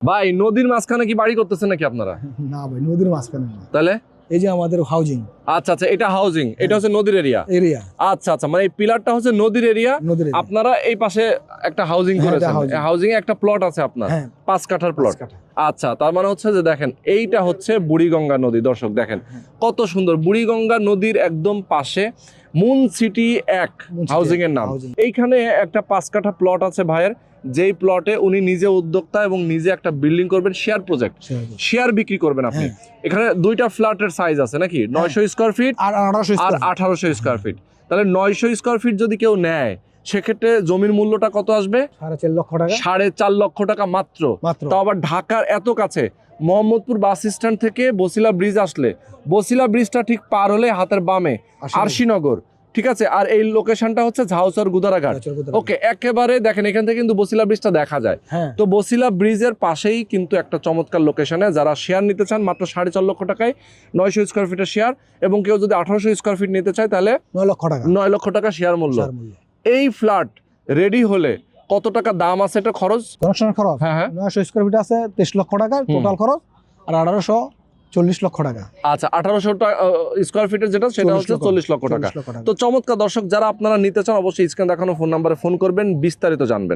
ভাই নদীর মাঝখানে কি বাড়ি করতেছেন নাকি আপনারা? না ভাই, নদীর মাঝখানে না। তাহলে এই যে আমাদের হাউজিং আচ্ছা আচ্ছা, এটা হাউজিং, এটা হচ্ছে নদীর এরিয়া। এরিয়া, আচ্ছা আচ্ছা, মানে এই পিলারটা হচ্ছে নদীর এরিয়া, নদীর area। আপনারা এই পাশে একটা হাউজিং হ্যাঁ, করেছেন। এটা housing। হাউজিং এ একটা প্লট আছে আপনার, হ্যাঁ, 5 কাঠার প্লট। 5 কাঠা। আচ্ছা, তার মানে হচ্ছে যে দেখেন এইটা হচ্ছে বুড়িগঙ্গা নদী। দর্শক দেখেন কত সুন্দর, বুড়িগঙ্গা নদীর একদম পাশে moon city 1 moon city housing এর এক নাম। housing। এইখানে একটা 5 কাঠা প্লট আছে ভাইয়ের, যেই প্লটে উনি নিজে উদ্যোক্তা এবং নিজে একটা বিল্ডিং করবেন, শেয়ার প্রজেক্ট, শেয়ার বিক্রি করবেন আপনি। এখানে দুইটা ফ্ল্যাটের সাইজ আছে নাকি, 900 স্কয়ার ফিট আর 1800 আর 1800 স্কয়ার ফিট। তাহলে 900 স্কয়ার ফিট যদি কেউ নেয়, সেক্ষেত্রে জমির মূল্যটা কত আসবে? 4.5 লক্ষ টাকা। 4.5 লক্ষ টাকা মাত্র। মাত্র। তাও আবার ঢাকার এত কাছে, মোহাম্মদপুর বাস স্ট্যান্ড থেকে বসিলা ব্রিজ আসলে, বসিলা ব্রিজটা ঠিক পার হলে হাতের বামে আরশিনগর, ঠিক আছে। আর এই লোকেশনটা হচ্ছে ঝাউচর গুদারাঘাট। ওকে, একেবারে দেখেন এখান থেকে কিন্তু বসিলা ব্রিজটা দেখা যায়। তো বসিলা ব্রিজের পাশেই কিন্তু একটা চমৎকার লোকেশনে যারা শেয়ার নিতে চান মাত্র 4.5 লক্ষ টাকায় 900 স্কয়ার ফিটের শেয়ার, এবং কেউ যদি 1800 স্কয়ার ফিট নিতে চায় তাহলে 9 লক্ষ টাকা। 9 লক্ষ টাকা শেয়ার মূল্য। এই ফ্ল্যাট রেডি হলে কত টাকা দাম আছে, এটা খরচ? কনস্ট্রাকশন খরচ হ্যাঁ হ্যাঁ 900 স্কয়ার ফিট আছে 23 লক্ষ টাকা টোটাল খরচ, আর 1840 লক্ষ টাকা। আচ্ছা, 1800 স্কয়ার ফিটের যেটা, সেটা হচ্ছে 40 লক্ষ টাকা। তো চমৎকার দর্শক, যারা আপনারা নিতে চান অবশ্যই স্ক্রিনে দেখানো ফোন নাম্বারে ফোন করবেন, বিস্তারিত জানবেন।